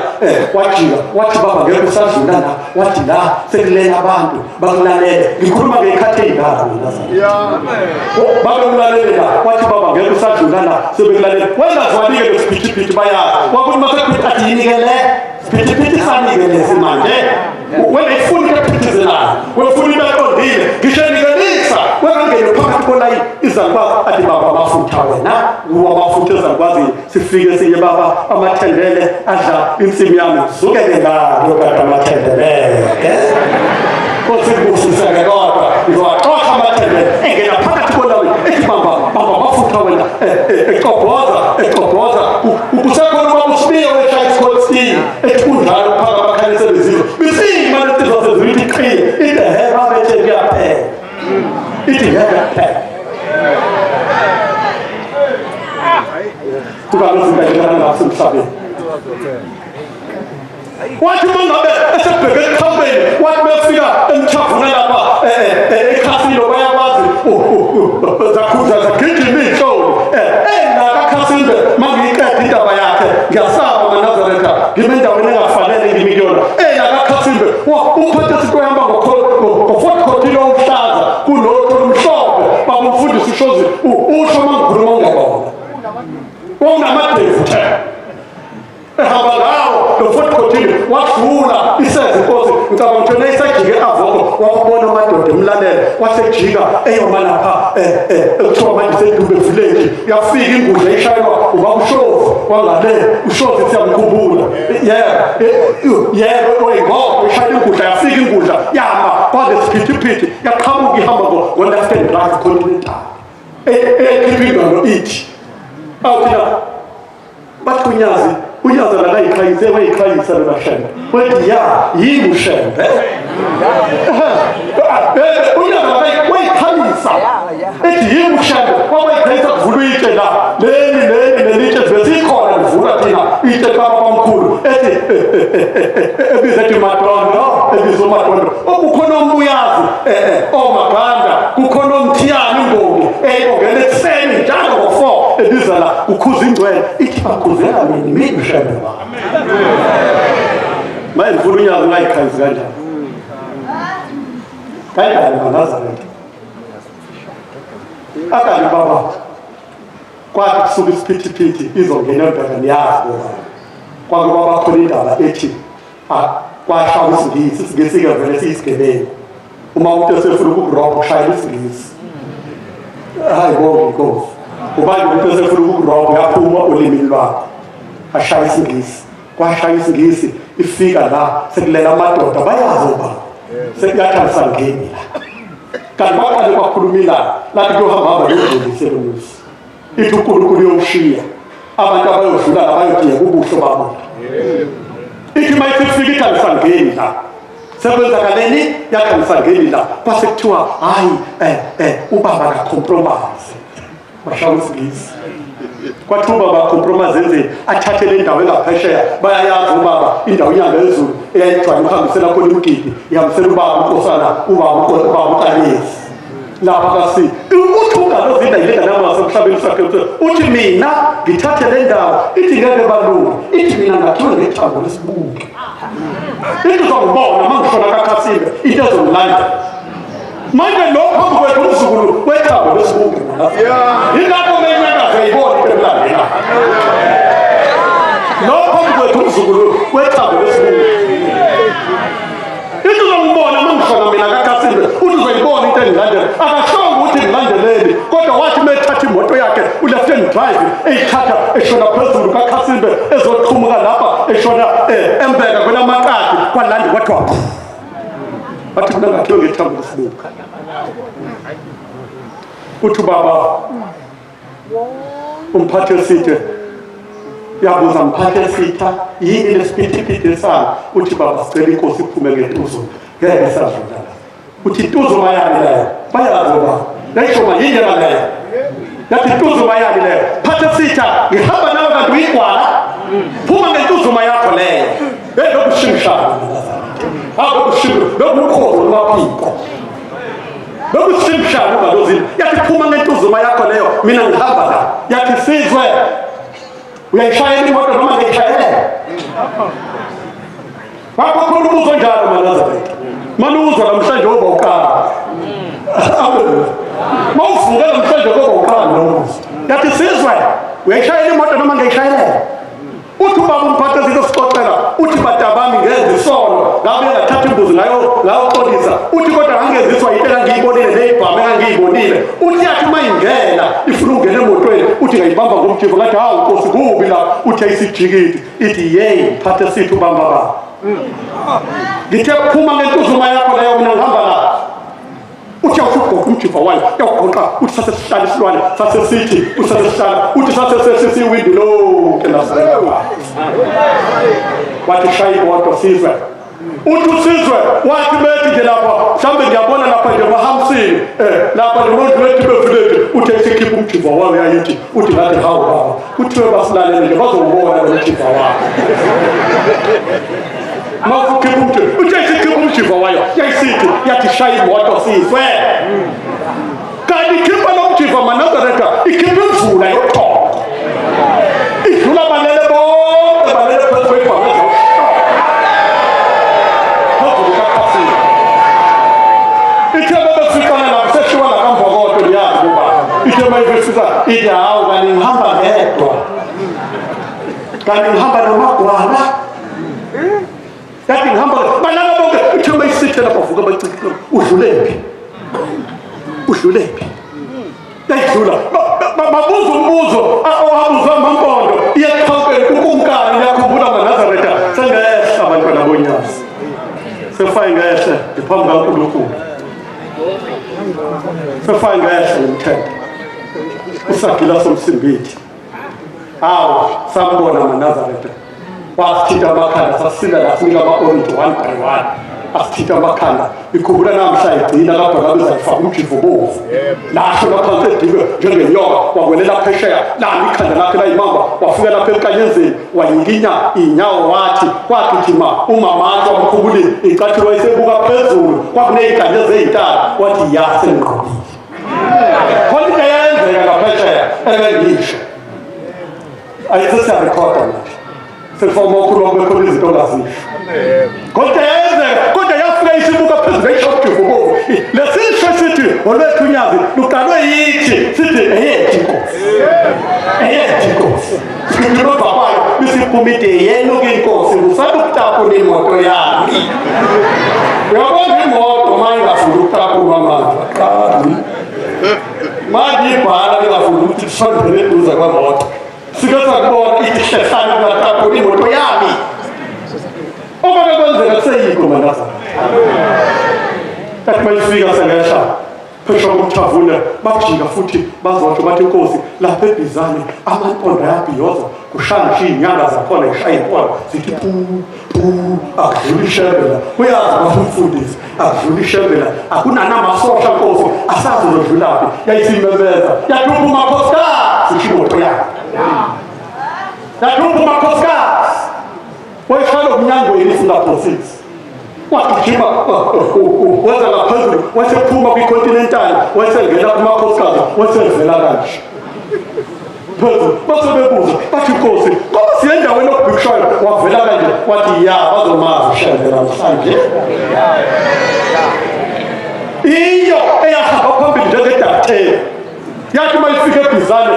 wajika wathi baba ngeke usadlula la wathi la sekulela abantu bakulalele ngikhuluma ngekhathi ey'ndala babekulalele la wathi baba ngeke usadlula la sebekulalela wengazwanike lesiphithiphithi bayazi wakuthi masephithi athi yinikele siphithiphithi sanikelezi manje wengayifuni kaphithizelayo wefuna ibaqondile ngisho nikelisa wengangene phakathi kolayini izalukwazi athi baba bafutha wena wabafutha ezalukwazini sifike sinye baba amathendele adla insimu yami zukeke ngalo kade amathendeleke kosibusiseke kodwa ngizowaxosha amathendele engena phakathi kolayini ethi baba bafutha wena ecobhoza kusekhona ubaba uSibiya weshaya isikholistini ethi kunjalo phaka abakhanyisela izizwe bisima letizo sezithi qhiye ithi heba bethe kuyaphela ithi kuyaphela tukalozingajelana nasemhlabeni wathi mangabe esebheke eqhawukeni wathi befika emthavuna lapha ekhasilo bayakwazi zakhuza zagijima iy'hlolo nakakhasile mangiyiqeda indaba yakhe ngiyasaba maNazaretha ngime endaweni engafanele ngimiliyona nakakhasile umphathesithe ohamba ngofotkotile omhlaza kulokho olumhlophe babumfundisa ushozi usho mangikhuluma ongekona onamadevu ehamba ngawo lofotkotile wadlula iseza inkosi ngicabanga ukuthi yona isajike avoko wakubona amadoda emlalele wasejika eyoma lapha kuthiwa manje sedube village yafika ingudla ishayelwa ubaba uShozi wangale uShozi siyamkhumbula yebo ngoba ishayela ingudla yafika ingudla yama kwalesiphithiphithi yaqhamuka ihamba ngo-left and right continental ekhiphinga ithi awuthina bathi unyaza lakayiqhayise wayiqhayisa lolashembe wethi yini ushembe unyaza wayiqhayisa ethi yini ushembe wayiqhayisa kuvula itshe la lelitshe besikhona livula thina itshe kababamkhulu ethi ebiza ethi madondo ebiza umadondo okukhona ombuyazi omaganda kukhona omthiyana imbongi eyibongela ekuseni njalo ngo-4 ebiza la ukhuza ingcwele ithi bakhuzela mina ushembe manje ngifuna unyazo ungayiqhayisi kanjani kanjani kaNazaretha akani baba kwathi kusuka isiphithiphithi izongena ebhekeni yazi kwakubaba khona indaba ethi kwashaya isingisi isingisi-ke vele siyisigebengu uma umuntu esefuna ukukurobha ushayela isingisi hayi bonke inkosi ubani umuntu esefuna ukukurobha yaphuma olimini lwakho ashaya isingisi kwashaya isingisi ifika la sekulela amadoda bayazi uba sekuyathambisa ngeni la kanti baqale bakhulumilana lathi kuyohamba lendluliselomusi ithi uNkulunkulu uyowushiya abantu abayodlula la bayodinga ubuhle babona ithi mayisifika ithambisa ngeni la sekwenzakaleni yathambisa ngeni la kwase kuthiwa hayi ubaba ka-compromise washaya isingisi kwathiwa ubaba compromise enzeni athathe le ndawo engaphesheya bayayazi ubaba indawo inyanga ezulu eyayijwayele ukuhambisela khona umgidi ihambisela ubaba unkosana ubaba uqalesi lapha kasi uthi ungalozinda yile ngane yasemhlabeni sakhe uthi mina ngithathe le ndawo ithi ngeke balunga ithi mina ngathiwe ngethambo lesibuke ithi uzongibona mangishona kaKhasimbe into ezongilanda manje lo phambi kwethu umzukulu wethambo lesibuke yilapho menyakaze ayibona into emlandela lo phambi kwethu umzukulu wethambo lesibuke ithi uzongibona mangishona mina kaKhasimbe uthi uzoyibona into engilandela akashongo ukuthi ngilandeleni kodwa wathi methatha imoto yakhe uleft hand drive eyithatha eshona phezulu kaKhasimbe ezoqhumuka lapha eshona embeka kwelamakati kwalandi kwathiwa wathi mina ngathiwe ngethambo lesibuka uthi baba umphathi esithe yabuza mphathi esitha yini lesiphithi sami uthi baba sicela inkosi iphume ngentuzo ngeke sadlula uthi intuzo bayani leyo bayazi baba yayishoma yini leyo yathi intuzo bayani leyo phathi esitha ngihamba nawe kanti uyigwala phuma ngentuzuma yakho leyo lokushimshana lokukholo lwaphiko lokushimshana ungalozini yathi phuma ngentuzuma yakho leyo mina ngihamba la yathi sizwe uyayishayela imoto noma ngiyishayele wakhona ubuzo njalo maNazaretha manuzwa namhlanje oba ukala mawuvuka namhlanje oba ukala lo yathi sizwe uyayishayela imoto noma ngiyishayele uthi ubaba umphathe izinto sixoxela uthi badabami ngenza isono ngabe ngathatha imbuzi ngayoxolisa uthi kodwa ngangeziswa yintela ngiyibonile neyibhame ngangiyibonile uthi yathi mayingena ifuna ungena emotweni uthi ngayibamba ngomjivo ngathi hawu nkosi kubi la uthi ayisijikile ithi yeyi phathe sithi ubamba baba ngithe phuma ngentuzuma yakho leyo mina ngihamba la uthi awusugoqa umjiva wayo yawugoqa uthi sasesihlala isilwane sasesithi usasesihlala uthi sasesesiwindi lonke lasewa wathi shaya imoto sizwe uthi usizwe wathi bethi nje lapha mhlawumbe ngiyabona lapha nje bahamsini lapha nomuntu wethi befuleti uthi esekhipha umjiva wayo yayithi uthi ngathi hawu baba kuthiwe basilalele nje bazowubona lo mjiva wayo mawukhipha umjiva uthi esekhipha umjiva wayo yayisithi yathi shaya imoto sizwe kanti ikhipha lo mjiva maNazaretha ikhipha imvula yothoko idlula balele bonke balele phezu kwebhangeza ithi hawu kanti ngihamba ngedwa kanti ngihamba namagwala yathi ngihamba balala bonke ithe bayisithe lapha vuka bacikile udlulephi yayidlula babuza umbuzo owabuzwa mampondo iyeqhawukeni kukunkani yakhumbula maNazaretha sengehla abantwana bonyasi sefaye ngehla ngiphambi kaNkulunkulu sefaye ngehla ngimthethe usagila somsimbithi hawu sambona maNazaretha wasithinta amakhanda sasila la sinika ama-orange 1 by 1 asithinta amakhanda ikhumbula namhla igcina lapha ngabe zayifaka umjivo bovu lasho laphansi edibe njengenyoka wawelela phesheya lami ikhanda lakhe layimamba wafika lapha enkanyenzeni wanyikinya iy'nyawo wathi kwagijima umamakhe wamkhumbulile icathulo wayesebuka phezulu kwakuney'nkanyezi ey'ntala wathi yasengiqobile khona into yayenzeka ngaphesheya engisho ayisesiyarekhoda manje sefoma ukhuluma bekhona izinto ongazisho kodwa yafika isibuka phezulu eyishokujivubomvu lesisho sithi olwethu unyazi luqalwe yithi sithi eyethu inkosi sikhumbula kwayo bisiphumide yenuka inkosi usalukutapula imoto yami uyabona imoto mayingafuna ukutapulwa manje manje ibhala lingafuna ukuthi lisondele eduze kwemoto sikesakubona ithi hlehla kungatapula imoto yami okake kwenzeka kuseyikho maNazaretha kathi mayifika sengehla phesha komthavuna bajika futhi bazotsho bathi inkosi lapha ebhizane amampondo ayabhiyoza kushaya iy'nyanga zakhona ishaya impondo zithi pu akudlula ishembela uyazi bafumfundisi akudlula ishembela akunanamasosha nkosi asazi uzodlulaphi yayisimemeza yathupha umakhosikazi isho imoto yakhe yathupha umakhosikazi wayishayela kumnyangweni singaphosisi wagijima weza ngaphezulu wasephuma kwicontinental wasengena kumakhosikazi wasevela kanje phezulu basebebuza bathi Nkosi ngoba siye endaweni okubhikishayo wavela kanje wathi ya bazomazi ushayela namhlanje iyo eyahamba phambili njengedakthela yathi uma ifike ebhizane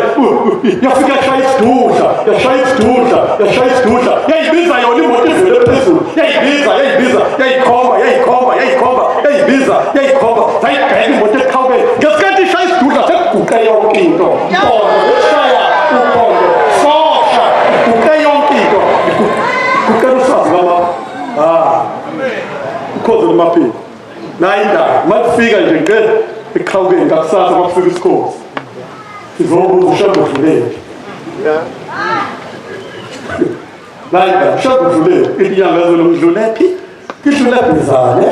yafika yashaya isidudla yayibiza yona imoto ivele phezulu yayibiza zayigayela imoto eqhawukeni ngesikhathi ishaya isidudla sekuguqe yonke into eshaya upondo sosha guqe yonke into guqela usazi kama ukhozi lomaphinda nayi indaba makufika nje ngeke eqhawukeni ngakusasa makufika isikhozi sizobuza ushadudlulele nayi indaba ushadudlulele inyanga ezolo ngidlulephi ngidlulephi ngizane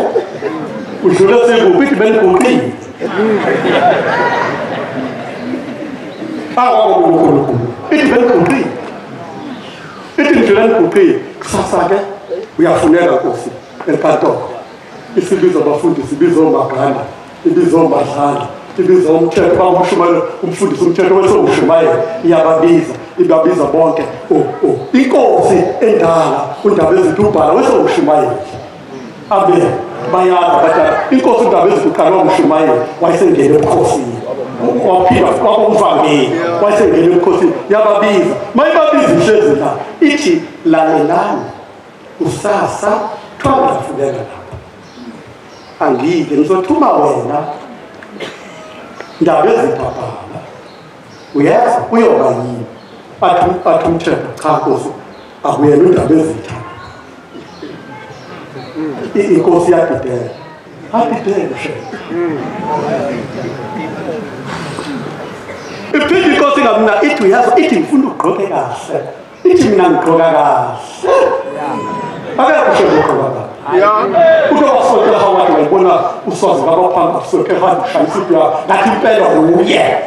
udlule sekuphi ithi beniguqile awakonkulunkulu ithi beniguqile ithi ngidlule niguqile kusasa-ke uyafuneka Nkosi enkantolo isibizo abafundi sibizo omaganda ibizo ombadlana ibizo umthetho bamshumayela umfundisi umthetho wesowushumayela iyababiza ibabiza bonke inkosi endala undaba ezitubhala wesowushumayela abe bayazi bathatha inkosi undaba ezikuqala wamshumayela wayesengene ebukhosini waphila kwabomvangeli wayesengene ebukhosini yababiza mayibabiza ihlezi la ithi lalelani usasa thwangafundela lapha angike ngizothuma wena ndaba eziphaphana uyazi uyoba yini athi umthetho cha Nkosi akuyena undaba ezitha inkosi yadidela iphinde inkosi ngamna ithi uyazi ithi ngifuna ugqoke kahle ithi mina ngigqoka kahle akekho shegqoka utowasokela hawathi wayibona uswazi kabaphanga kusokela hathi shayisipya ngathi impela uye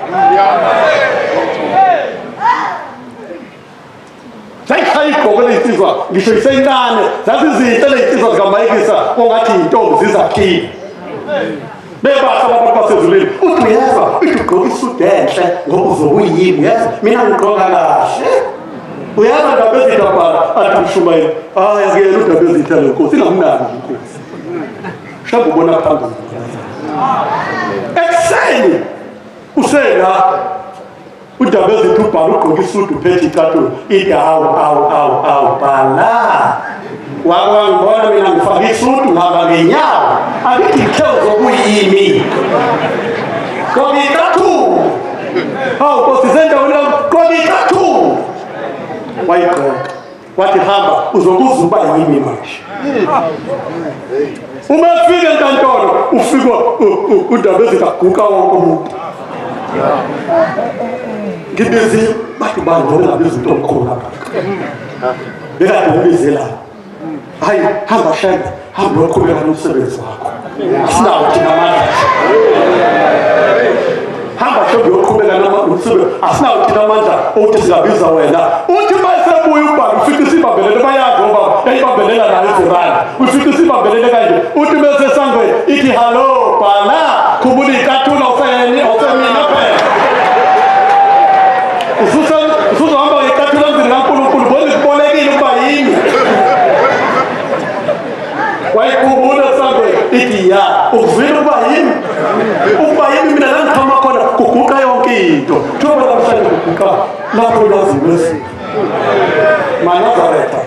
zayishayigqoko ley'nsizwa ngisho isencane zazizinhle ley'nsizwa zikamayikisa ongathi yintombi zizakhile bebasa abantu basezulwini uthi uyezwa ithi ugqoka isudu enhle ngoba uzobe uyimi uyezwa mina ngigqoka kahle uyezwa ndaba ezidabhala athi mshumayeli akuyena udaba ezitha le Nkosi ingamnandi inkosi shabe ubona phambili ekuseni usela udaba ezitha ubhala ugqoka isudu uphethe icathulo ithi awu bhala wangibona mina ngifake isudu ngihamba ngenyawo akithi ngithe uzokuyimi gqoka icathulo hawu Nkosi sendaweni gqoka icathulo wayigqoka wathi hamba uzokuza uba yimi manje uma ufika enkantolo ufika udaba ezikaguqa wonke umuntu ngibizile bathi bandole ngabiza into omkhulu lapha bekade ngibizela hayi hamba shembe hamba uyoqhubeka nomsebenzi wakho asinawo thina amandla hamba shembe uyoqhubeka nomsebenzi asinawo thina amandla ukuthi singabiza wena uthi mayesebuya ubhala ufike isibambelele bayazi ngoba yayibambelela nayo ezirani ufike isibambelele kanje uthi bese esangweni ithi hallo bhala khumbula icathulo ofemina phela usuzohamba ngecathulo emzini kaNkulunkulu bona kubolekile ukuba yini wayikhumbula esangweni ithi ya ukuvile ukuba yini mina la ngikhama khona kuguqa yonke into njengoba namhlanje kuguqa lapho lazimesi maNazaretha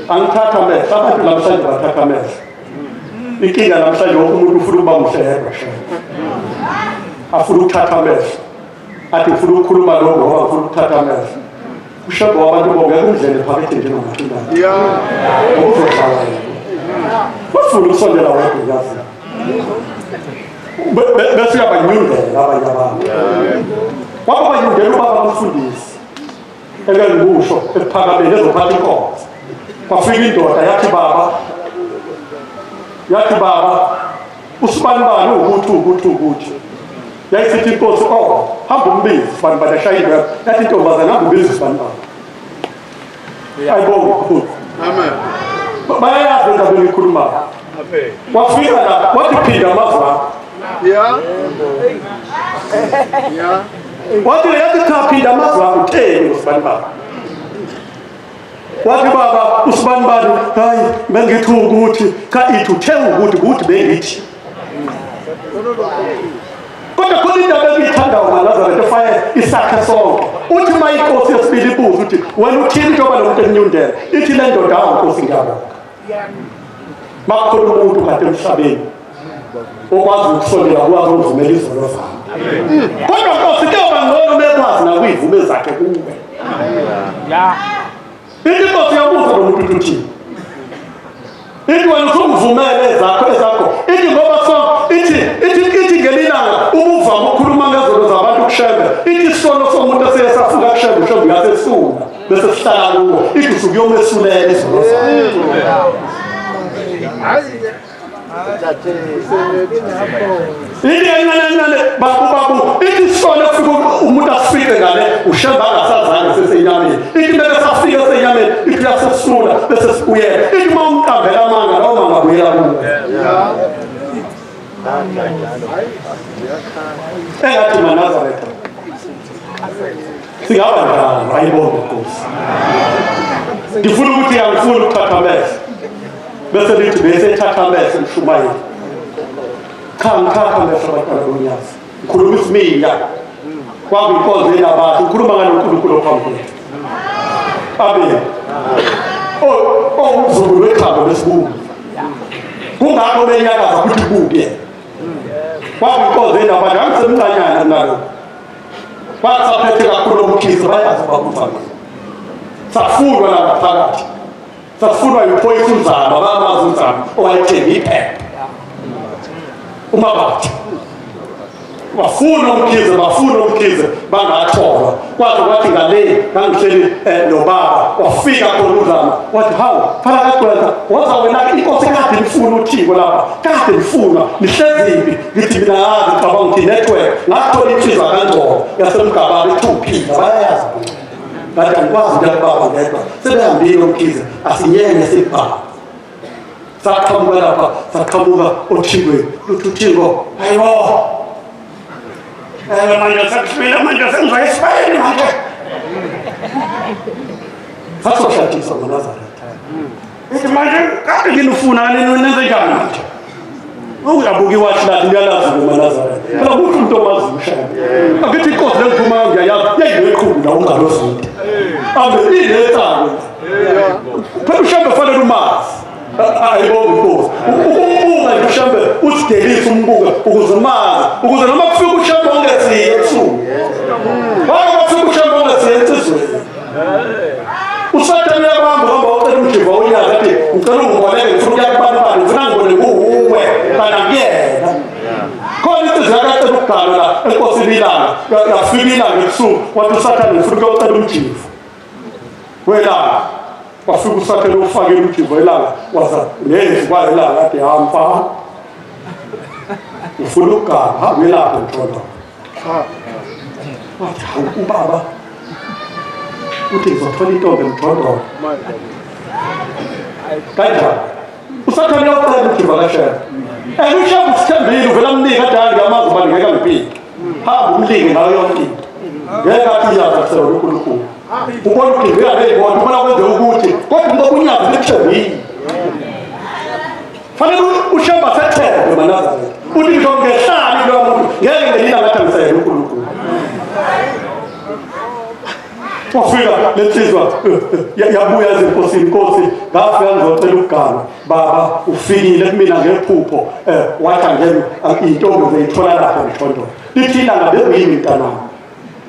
angithatha amehlo abantu namhlanje bathatha amehlo inkinga namhlanje wonke umuntu ufuna ukuba mhlehedwa afuna ukuthatha amehlo athi ufuna ukukhuluma lokho ngoba ufuna ukuthatha amehlo ushabo wabantu bongeke undlele phakathi njengomathindana ngokuzodlala ufuna ukusondela wedwa uyazi bese uyabanyundela abanye abantu waba banyundela ubaba umfundisi ekangikusho ephakameni ezophatha inkonzo kwafika indoda yathi baba usibanibani ukuthi yayisithi inkosi hamba umbizi sibanibani ashayile yathi intombazana hamba umbizi sibanibani ayibonge inkosi bayayazi into abeyikhulumayo. Wafika la wathi phinda amazwi. Wathi yathi cha phinda amazwi utheni usibani baba. Wathi baba usibani bani hayi bengithi ukuthi cha ithi uthenga ukuthi bengithi. Kodwa khona indaba engiyithanda uManazarete efaya isakhe sonke. Uthi uma inkosi yesibili ibuza uthi wena uthini njengoba lo muntu enyundela. Ithi le ndoda nkosi ngiyabonga. Makukhona umuntu kade emhlabeni okwazi ukusondela kwazo ukuvumela izono zakhe. Kodwa nkosi ke bangcono bekwazi nakwivume zakhe kuwe. Ithi inkosi yabuza lo muntu uthi ithi wena usungivumele ezakho. Ithi ngoba so ithi ngelilanga ubuvama ukukhuluma ngezono zabantu kushembe. Ithi isono somuntu esesafuka kushembe ushembe uyasesula bese sihlala kuwo. Ithi usukuyomesulela izono zakhe. Ithi enqanane babu ithi sona ufika umuntu asifike ngale ushemba angasazange sesenyameni. Ithi bese safika senyameni ithi yasesula bese sibuyela. Ithi uma umqambela amanga lawo mangabuyela kuwe. Engathi Manazarete singaba njani ayibonge Nkosi. Ngifuna ukuthi angifuni ukuthatha amehlo bese lithi bese ethatha amehlo mshumayeli. Cha ngithatha amehlo abantwana bonyasi. Ngikhuluma isiminya kwaba inkonzo yenabantu ngikhuluma ngaloNkulunkulu ophambi kwethu. Amen. Umzulu wekhambo lesibungu. Kungakho benyakaza ukuthi kubuke. Kwaba inkonzo yenabantu angisemncanyana nalo. Wasaphethe kakhulu umkhize bayazi bakufana. Safundwa la phakathi. Safundwa yiphoyisa umzama bamazi umzama owayethenga iphepha. Umabathi. Bafuna umkhize bangathola. Kwathi ngale ngangihleli nobaba wafika khona uzama. Wathi hawu phakathi kwethu waza wena inkosi kade ifuna uthiko lapha. Kade ifuna nihleziphi ngithi mina yazi cabanga ukuthi network ngathola insizwa kaNgcobo yasemgabane eThuphila bayayazi. Bathi angikwazi ukuthi baba ngedwa sebehambile umkhize asinyenge sibaba. Saqhamuka lapha saqhamuka othikweni luthi uthiko hayibo manje sakusibila manje senza isibani manje sasoshadisa Manazarete. Ithi manje kade nginifuna nenze njani manje uyabuka iwathi lathi ngiyalazi Manazarete phela ukuthi umuntu omazi umshaya akithi inkosi lengikhuluma ngiyayazi yayileqhubu la ungalozide abe ilethako phela ushambe fanele umazi ayibonge Nkosi ukubuka nje ushambe usidelise umbuka ukuze noma kufika ushambe ongesiye ebusuku hayi kufika ushambe ongesiye insizweni usathane yabamba hamba ucela umjiva unyaka athi ngicela ungiboleke ngifuna ukuyakubanibani ngifuna ngibone kuwe kana kuyena khona insizwa yakacela ukugala la enkosi ilanga yafika ilanga ebusuku wathi usathane ngifuna ukuyocela umjiva welanga wafika usathane ufakela umjiva welanga waza nezi kwalelanga athi hamba ngifuna ukugala hambe lapho Mthondolo. Wathi ubaba uthi ngizothola intombi Mthondolo. Kanjani usathane ucela umjiva kashela ushambe usithembile uvela mnika kade ngiyamazi uba ngeke ngiphi hamba umlinge nayo yonke into ngeke athi yaza kusela uNkulunkulu ubona ukuthi ngiyabona ubona kwenze ukuthi kodwa ngoba unyazi lekuthembile fanele ushamba sethembe Manazarete uthi ngisho ngehlali lo muntu ngeke ngelila ngathi ngisayela uNkulunkulu. Wafika lensizwa yabuya ezinkosini Nkosi ngafika ngizocela ukugana baba ufikile kumina ngephupho wathi ngeke intombi zeyithola lapha Mthondolo. Ithina ngabe kuyini mntanami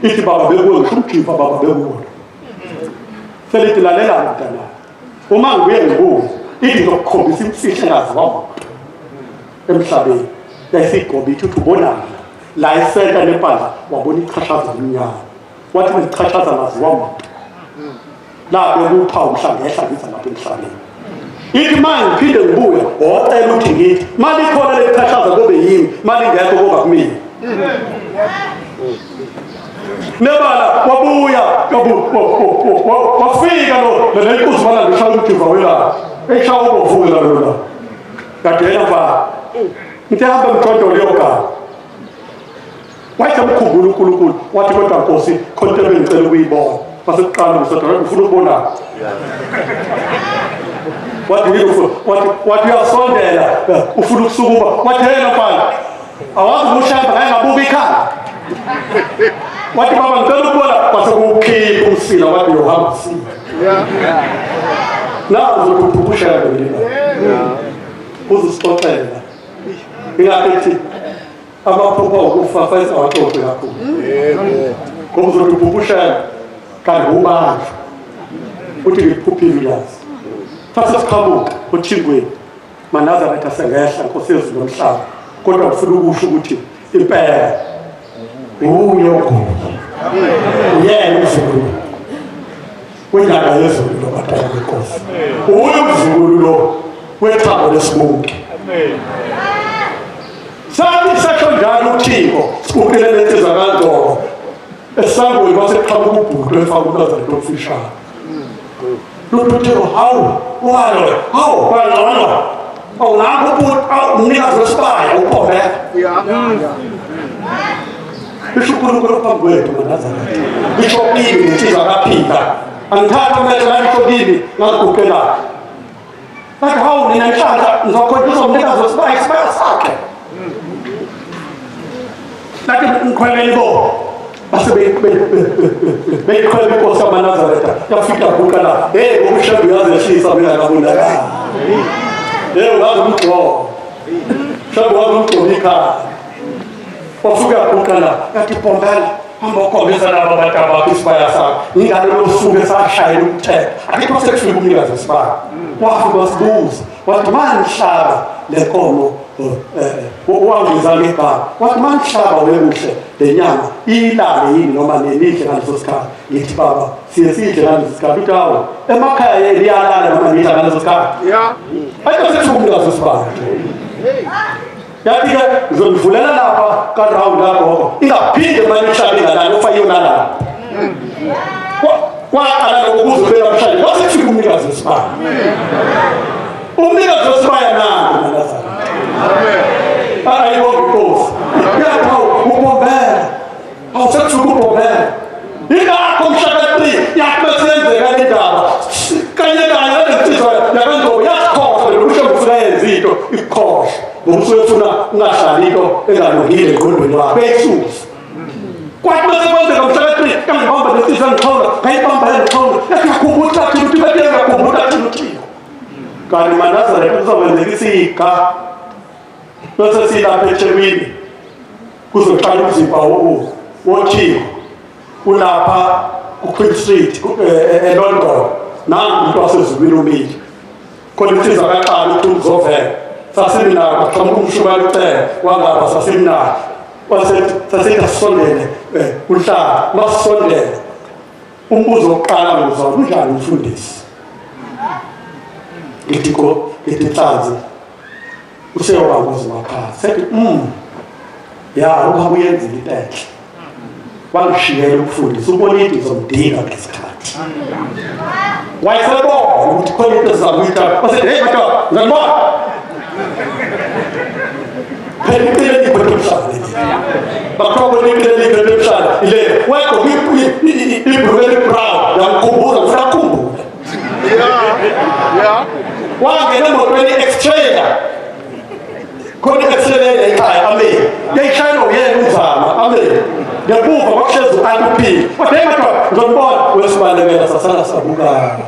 ithi baba bekuwe ngisumkhipha baba bekuwe selithi lalela mntanami uma ngibuye ngibuze ithi ngizokukhombisa imfihlakazi wami emhlabeni yayisigoba ithi ubonana la isenta nepandla wabona ichashaza emnyama wathi ngichashaza nazi wami la bekuphawu mhlawumbe ehlabisa lapha emhlabeni. Ithi manje ngiphinde ngibuye ocela ukuthi ngithi mali khona lechashaza kube yini mali ngekho kuba kumina nebala wabuya wafika lo lenkosi bala ngishaya umjiva welanga eshawo uvuka lona kadena ba ngihamba mthondo leyoka wathi umkhumbula uNkulunkulu wathi kodwa Nkosi khonto bengicela ukuyibona basekuqala umsodwa ufuna ukubona wathi uyasondela ufuna ukusukuma wathi yena mfana awazi ushamba ngabuka ikhaya wathi baba ngicela ukubona basekukhipha umsila wathi yohamba usila na uzokuphusha ngelina uzisixoxela ingathi amaphupho okufafaza awaqoqe kakhulu ngoba uzokuphusha kanti ubani uthi ngiphuphile yazi fasa siqhamuka uthingweni manazareth asengehla Nkosi yezulu nomhlaba kodwa ufuna ukusho ukuthi impela uyo uyena umzukulu wendaba yezulu lobatala beNkosi uyo umzukulu lo wethambo lesibungu sathi sakho njalo uThixo uphilele insizwa kaNdlobo esangweni waseqhamuka ubhuqu efaka uNazareth ofishana Lutho hawu walo hawu bana awunakho ukuthi umnikazi wesibaya uphombe UNkulunkulu phambi kwethu ngoNazareth isho kimi insizwa kaPeter angithatha manje la isho kimi ngakugukela Bathi hawu nina nhlanhla ngizokhonjiswa umnikazi wesibaya isibaya sakhe Lathi ngikhwelele bo base beyikhwela inkosi yamaNazaretha yafika buka la umshado yazehlisa bengakabonakala ngazi umgcobo mshado wazi umgcobo ikhaya wafika buka la yathi pombela hamba ukhombisa laba abantu abakho isibaya sakho ingane losuku esashayela umthetho akekho sekufika umnikazi wesibaya wafika wasibuza wathi mangihlaba lenkomo wangiza ngegama wathi mangihlaba wemuhle lenyama ilale yini noma nelihle ngaleso sikhathi ngithi baba siye sidle ngaleso sikhathi uthi hawo emakhaya liyalala noma nidla ngaleso sikhathi ayikho sekufika wesibaya yathi-ke ngizonivulela lapha kaRawu lapho ingaphinde manje ishabe ngalala ufayona la waqala lokuzobela mshayeli wasekufika umnikazi wesibaya umnikazi wesibaya nani ayibonge Nkosi yathi ubombela awusekufika ubombela ingakho mshaka 3 yathi besenzeka le ndaba kanye lensizwa yakandobo yasikhohlwa lokusho ngifuna yenza into ikhohlwa ngokusuke ufuna ungahlali into engalungile engqondweni wakho beyisusa kwathi besekwenzeka mshaka 3 kangibamba lesizwe ngixhonga ngayibamba lengixhonga yathi ukhumbula ukuthi bethe ngakhumbula ukuthi kanti maNazaretha kuzokwenzeka isiga bese silapha eThekwini kuzoqala umzimba woThixo ulapha ku-Queen Street eLondon nangu umuntu wasezulwini umile khona insizwa kaqala ukuthi uzovela saseminako qhamuka umshukela ucele wangapha saseminako sasethi asondele uhlala masondele umbuzo wokuqala ngizwa unjani umfundisi ngithi Nhlanzi useyobanguzwa phasi sethi ya ukuhamba uyenza into enhle wangishiyela ukufundisa ubona into izomdinga ngesikhathi wayesebona ukuthi khona into ezizamuyitha wasethi hey madodana ngizanibona phela impilo elibheke emhlabeni bakhobo impilo elibheke emhlabeni ile wegqoka ibhuluku elibrown yamkhumbuza ngifuna ukukhumbula wangena emotweni extrailer khona extrailer ekhaya amen yayishayela uyena umzama amen ngemuva kwakuhlezi u-Anuphi wathi hey madodana ngizonibona wesibalekela sasala sabuka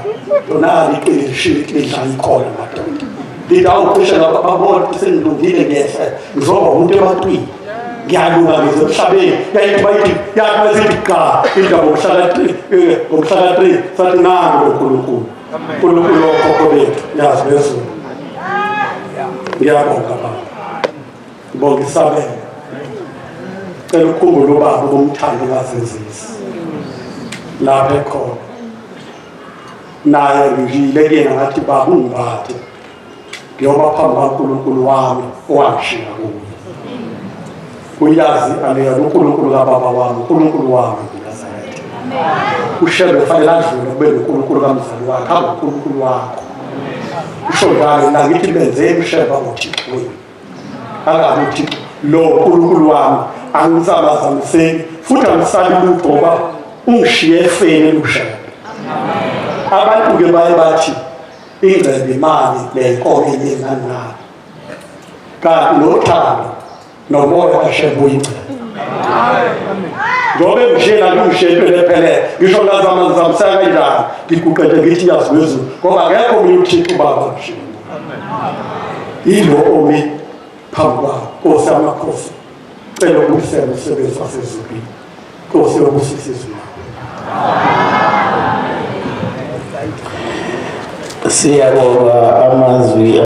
donali iqilidla ikhona madoda lithi awuqisha babona ukuthi sengilungile ngiyehla ngizoba umuntu ebantwini ngiyalunga ngize emhlabeni yayithi bayithi yathi bazithi qa indaba ngomhlaka 3 sathi nangu uNkulunkulu uNkulunkulu wokhokho bethu yazi bezulu ngiyabonga baba ngibonga isabelo cela ukukhumbula ubaba bomthandi ngazenzisi lapha ekhona naye ngijile kuyena ngathi baba ungiphathe ngiyoba phambi kaNkulunkulu wami owangishiya kuye uyazi aleya uNkulunkulu kababa wami uNkulunkulu wami uNazaretha ushebe fanele adlule kube uNkulunkulu kamzali wakhe uNkulunkulu wakho usho njalo nangithi benzeni usheba ngoThixo wenu angabe uThixo lo uNkulunkulu wami angizamazamiseni futhi angisabi lutho ngoba ungishiye efeni elushebe. Abantu-ke baye bathi ingcebo imali lenkomo enyengani nayo kanti nothando nomoya kaShembe uyingcebo. Njengoba engishela ngingishiye into lephelele ngisho ngazamazamiseka kanjani ngiguqete ngithi yazizwe ngoba akekho omunye uThixo ubaba nje yilo omi phambi kwakho. Nkosi yamakhosi cela ukubuyisela umsebenzi wasezulwini. Nkosi yobusisa izwi siyabonga amazwi